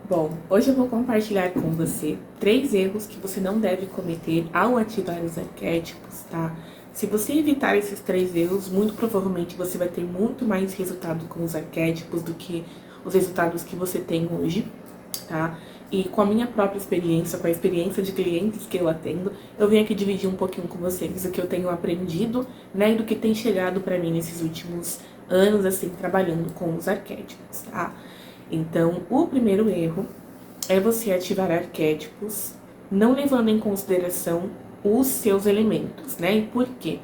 Bom, hoje eu vou compartilhar com você 3 erros que você não deve cometer ao ativar os arquétipos, tá? Se você evitar esses 3 erros, muito provavelmente você vai ter muito mais resultado com os arquétipos do que os resultados que você tem hoje, tá? E com a minha própria experiência, com a experiência de clientes que eu atendo, eu vim aqui dividir um pouquinho com vocês o que eu tenho aprendido, né, e do que tem chegado para mim nesses últimos anos, assim, trabalhando com os arquétipos, tá? Então, o primeiro erro é você ativar arquétipos não levando em consideração os seus elementos, né? E por quê?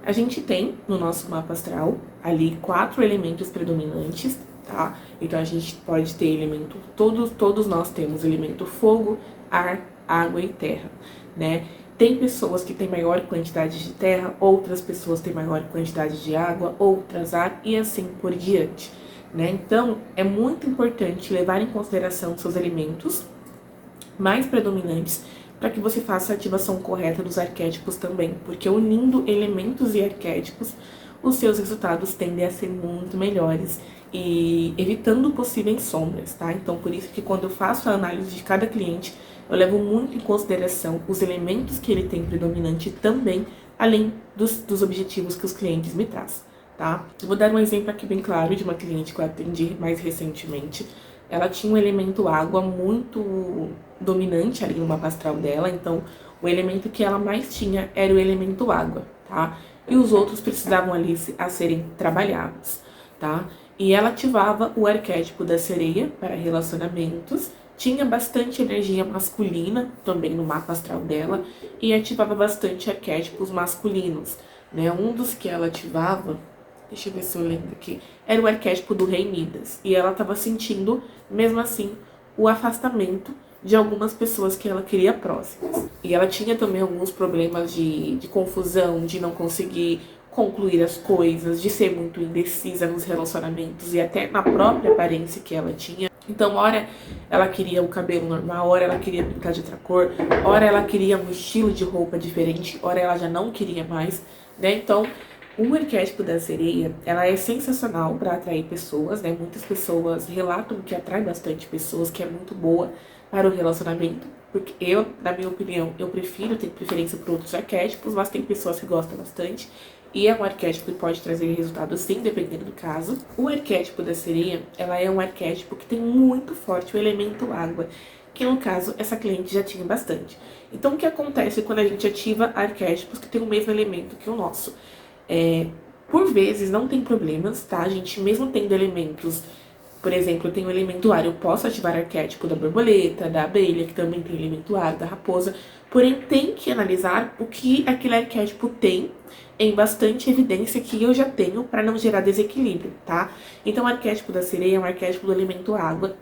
A gente tem no nosso mapa astral ali 4 elementos predominantes, tá? Então a gente pode ter elemento, todos nós temos elemento fogo, ar, água e terra, né? Tem pessoas que têm maior quantidade de terra, outras pessoas têm maior quantidade de água, outras ar e assim por diante, né? Então é muito importante levar em consideração seus elementos mais predominantes para que você faça a ativação correta dos arquétipos também, porque unindo elementos e arquétipos, os seus resultados tendem a ser muito melhores e evitando possíveis sombras, tá? Então, por isso que quando eu faço a análise de cada cliente, eu levo muito em consideração os elementos que ele tem predominante também, além dos objetivos que os clientes me trazem, tá? Eu vou dar um exemplo aqui bem claro de uma cliente que eu atendi mais recentemente. Ela tinha um elemento água muito dominante ali no mapa astral dela, então o elemento que ela mais tinha era o elemento água, tá? E os outros precisavam ali a serem trabalhados, tá? E ela ativava o arquétipo da sereia para relacionamentos, tinha bastante energia masculina também no mapa astral dela e ativava bastante arquétipos masculinos, né? Um dos que ela ativava, deixa eu ver se eu lembro aqui, era o arquétipo do rei Midas. E ela estava sentindo, mesmo assim, o afastamento de algumas pessoas que ela queria próximas. E ela tinha também alguns problemas de confusão, de não conseguir concluir as coisas, de ser muito indecisa nos relacionamentos e até na própria aparência que ela tinha. Então, ora ela queria o cabelo normal, ora ela queria pintar de outra cor, ora ela queria um estilo de roupa diferente, ora ela já não queria mais, né? Então, o arquétipo da sereia, ela é sensacional para atrair pessoas, né? Muitas pessoas relatam que atrai bastante pessoas, que é muito boa para o relacionamento. Porque eu, na minha opinião, eu prefiro ter preferência por outros arquétipos, mas tem pessoas que gostam bastante. E é um arquétipo que pode trazer resultados sim, dependendo do caso. O arquétipo da sereia, ela é um arquétipo que tem muito forte o elemento água, que no caso, essa cliente já tinha bastante. Então, o que acontece quando a gente ativa arquétipos que têm o mesmo elemento que o nosso? Por vezes não tem problemas, tá? A gente mesmo tendo elementos, por exemplo, eu tenho o elemento ar, eu posso ativar arquétipo da borboleta, da abelha, que também tem elemento ar, da raposa, porém tem que analisar o que aquele arquétipo tem em bastante evidência que eu já tenho para não gerar desequilíbrio, tá? Então o arquétipo da sereia é um arquétipo do elemento água,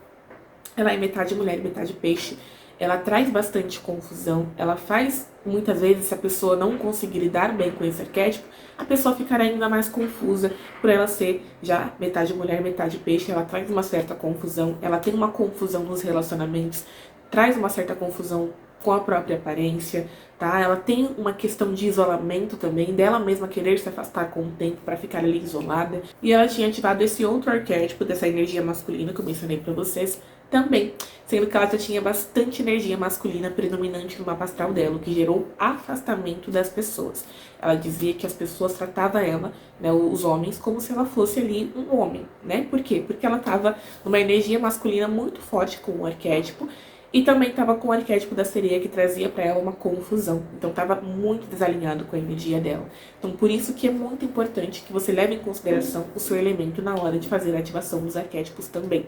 ela é metade mulher e metade peixe. Ela traz bastante confusão, ela faz, muitas vezes, se a pessoa não conseguir lidar bem com esse arquétipo, a pessoa ficará ainda mais confusa por ela ser já metade mulher, metade peixe, ela traz uma certa confusão, ela tem uma confusão nos relacionamentos, traz uma certa confusão com a própria aparência, tá? Ela tem uma questão de isolamento também, dela mesma querer se afastar com o tempo para ficar ali isolada. E ela tinha ativado esse outro arquétipo dessa energia masculina que eu mencionei para vocês também, sendo que ela já tinha bastante energia masculina predominante no mapa astral dela, o que gerou afastamento das pessoas. Ela dizia que as pessoas tratavam ela, né, os homens, como se ela fosse ali um homem, né? Por quê? Porque ela estava numa energia masculina muito forte com o arquétipo, e também estava com o arquétipo da sereia que trazia para ela uma confusão. Então estava muito desalinhado com a energia dela. Então por isso que é muito importante que você leve em consideração o seu elemento na hora de fazer a ativação dos arquétipos também.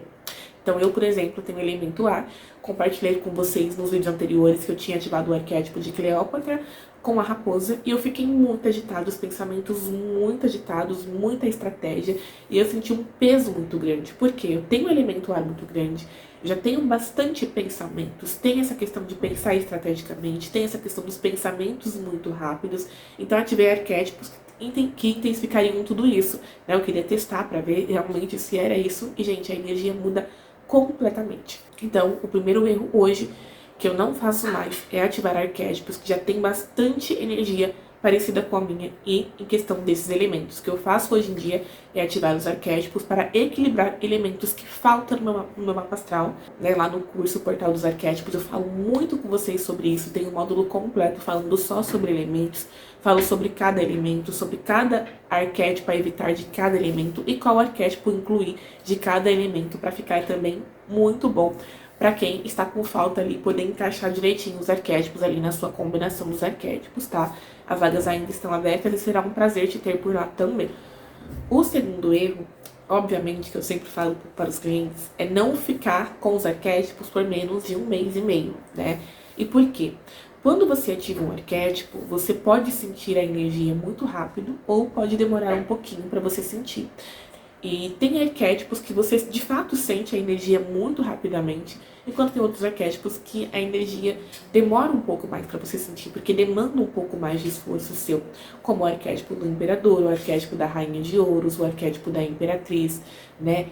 Então eu, por exemplo, tenho o elemento ar, compartilhei com vocês nos vídeos anteriores que eu tinha ativado o arquétipo de Cleópatra com a raposa e eu fiquei muito agitada, os pensamentos muito agitados, muita estratégia e eu senti um peso muito grande, porque eu tenho o elemento ar muito grande, já tenho bastante pensamentos, tem essa questão de pensar estrategicamente, tem essa questão dos pensamentos muito rápidos, então eu ativei arquétipos que intensificariam tudo isso, né? Eu queria testar para ver realmente se era isso e, gente, a energia muda completamente. Então, o primeiro erro hoje que eu não faço mais é ativar arquétipos que já tem bastante energia parecida com a minha e em questão desses elementos. O que eu faço hoje em dia é ativar os arquétipos para equilibrar elementos que faltam no meu mapa astral, né? Lá no curso Portal dos Arquétipos eu falo muito com vocês sobre isso, tem um módulo completo falando só sobre elementos, falo sobre cada elemento, sobre cada arquétipo a evitar de cada elemento e qual arquétipo incluir de cada elemento para ficar também muito bom para quem está com falta ali, poder encaixar direitinho os arquétipos ali na sua combinação dos arquétipos, tá? As vagas ainda estão abertas e será um prazer te ter por lá também. O segundo erro, obviamente, que eu sempre falo para os clientes, é não ficar com os arquétipos por menos de 1 mês e meio, né? E por quê? Quando você ativa um arquétipo, você pode sentir a energia muito rápido ou pode demorar um pouquinho para você sentir. E tem arquétipos que você de fato sente a energia muito rapidamente, enquanto tem outros arquétipos que a energia demora um pouco mais para você sentir, porque demanda um pouco mais de esforço seu, como o arquétipo do imperador, o arquétipo da rainha de ouros, o arquétipo da imperatriz, né?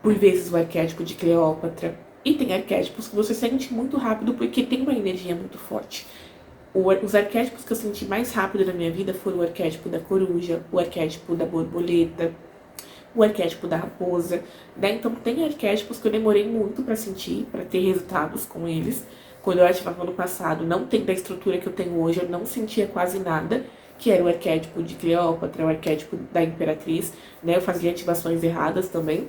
Por vezes o arquétipo de Cleópatra. E tem arquétipos que você sente muito rápido porque tem uma energia muito forte. Os arquétipos que eu senti mais rápido na minha vida foram o arquétipo da coruja, o arquétipo da borboleta, o arquétipo da raposa, né? Então tem arquétipos que eu demorei muito para sentir, para ter resultados com eles. Quando eu ativava no passado, não tem da estrutura que eu tenho hoje, eu não sentia quase nada, que era o arquétipo de Cleópatra, o arquétipo da imperatriz, né? Eu fazia ativações erradas também.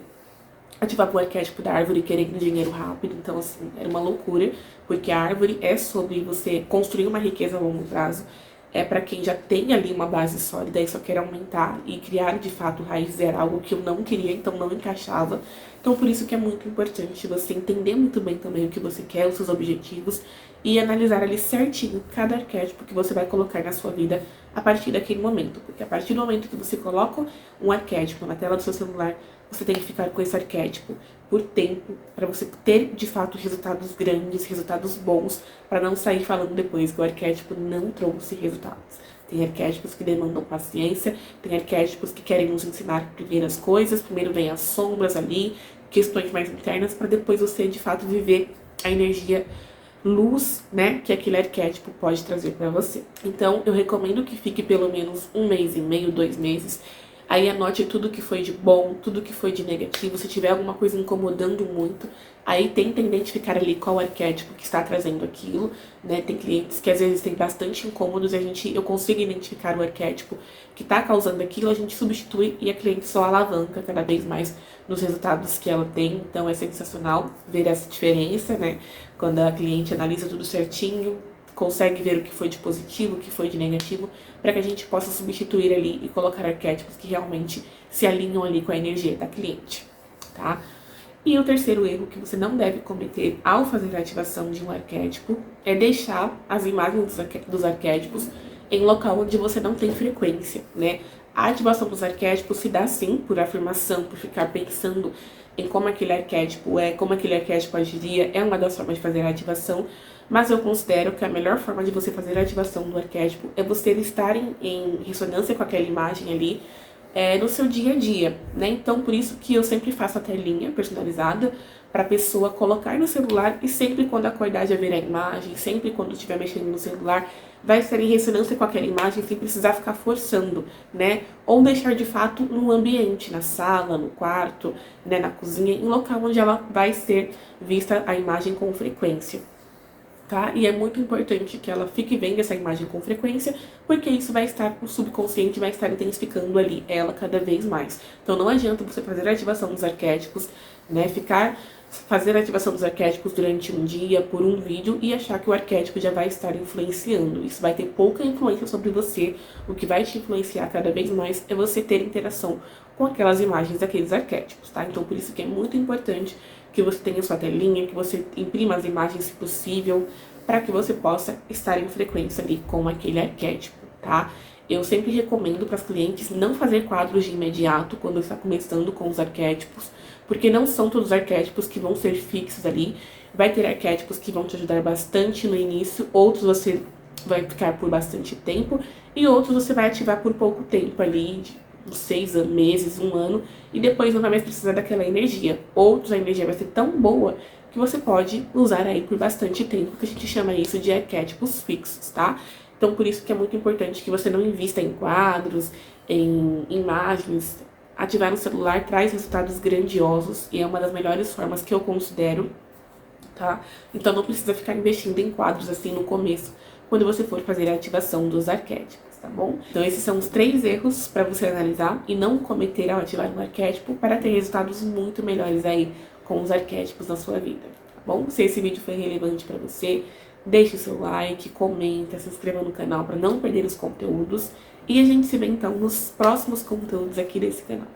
Ativava o arquétipo da árvore querendo dinheiro rápido, então assim, era uma loucura, porque a árvore é sobre você construir uma riqueza a longo prazo, é para quem já tem ali uma base sólida e só quer aumentar e criar de fato raízes, era algo que eu não queria, então não encaixava. Então por isso que é muito importante você entender muito bem também o que você quer, os seus objetivos e analisar ali certinho cada arquétipo que você vai colocar na sua vida a partir daquele momento. Porque a partir do momento que você coloca um arquétipo na tela do seu celular, você tem que ficar com esse arquétipo por tempo, para você ter de fato resultados grandes, resultados bons, para não sair falando depois que o arquétipo não trouxe resultados. Tem arquétipos que demandam paciência, tem arquétipos que querem nos ensinar primeiro as coisas, primeiro vem as sombras ali, questões mais internas, para depois você de fato viver a energia luz, né, que aquele arquétipo pode trazer para você. Então, eu recomendo que fique pelo menos 1 mês e meio, 2 meses. Aí anote tudo que foi de bom, tudo que foi de negativo. Se tiver alguma coisa incomodando muito, aí tenta identificar ali qual arquétipo que está trazendo aquilo, né? Tem clientes que às vezes têm bastante incômodos e eu consigo identificar o arquétipo que está causando aquilo, a gente substitui e a cliente só alavanca cada vez mais nos resultados que ela tem. Então é sensacional ver essa diferença, né? Quando a cliente analisa tudo certinho, consegue ver o que foi de positivo, o que foi de negativo, para que a gente possa substituir ali e colocar arquétipos que realmente se alinham ali com a energia da cliente, tá? E o terceiro erro que você não deve cometer ao fazer a ativação de um arquétipo é deixar as imagens dos arquétipos em local onde você não tem frequência, né? A ativação dos arquétipos se dá sim por afirmação, por ficar pensando em como aquele arquétipo é, como aquele arquétipo agiria, é uma das formas de fazer a ativação, mas eu considero que a melhor forma de você fazer a ativação do arquétipo é você estar em ressonância com aquela imagem ali, no seu dia a dia, né? Então, por isso que eu sempre faço a telinha personalizada para a pessoa colocar no celular e sempre quando acordar já ver a imagem, sempre quando estiver mexendo no celular, vai estar em ressonância com aquela imagem sem precisar ficar forçando, né? Ou deixar de fato no ambiente, na sala, no quarto, né, na cozinha, em local onde ela vai ser vista a imagem com frequência. Tá? E é muito importante que ela fique vendo essa imagem com frequência, porque isso vai estar, o subconsciente vai estar intensificando ali ela cada vez mais. Então não adianta você fazer a ativação dos arquétipos, né, fazer a ativação dos arquétipos durante um dia, por um vídeo, e achar que o arquétipo já vai estar influenciando. Isso vai ter pouca influência sobre você. O que vai te influenciar cada vez mais é você ter interação com aquelas imagens daqueles arquétipos, tá? Então por isso que é muito importante que você tenha sua telinha, que você imprima as imagens se possível, para que você possa estar em frequência ali com aquele arquétipo, tá? Eu sempre recomendo para as clientes não fazer quadros de imediato quando está começando com os arquétipos, porque não são todos os arquétipos que vão ser fixos ali. Vai ter arquétipos que vão te ajudar bastante no início, outros você vai ficar por bastante tempo, e outros você vai ativar por pouco tempo ali, uns 6 meses, 1 ano, e depois não vai mais precisar daquela energia. Outros, a energia vai ser tão boa que você pode usar aí por bastante tempo, que a gente chama isso de arquétipos fixos, tá? Então, por isso que é muito importante que você não invista em quadros, em imagens. Ativar no celular traz resultados grandiosos e é uma das melhores formas que eu considero, tá? Então, não precisa ficar investindo em quadros assim no começo, quando você for fazer a ativação dos arquétipos, tá bom? Então, esses são os 3 erros para você analisar e não cometer ao ativar um arquétipo para ter resultados muito melhores aí com os arquétipos na sua vida, tá bom? Se esse vídeo foi relevante para você, deixe o seu like, comenta, se inscreva no canal para não perder os conteúdos. E a gente se vê então nos próximos conteúdos aqui desse canal.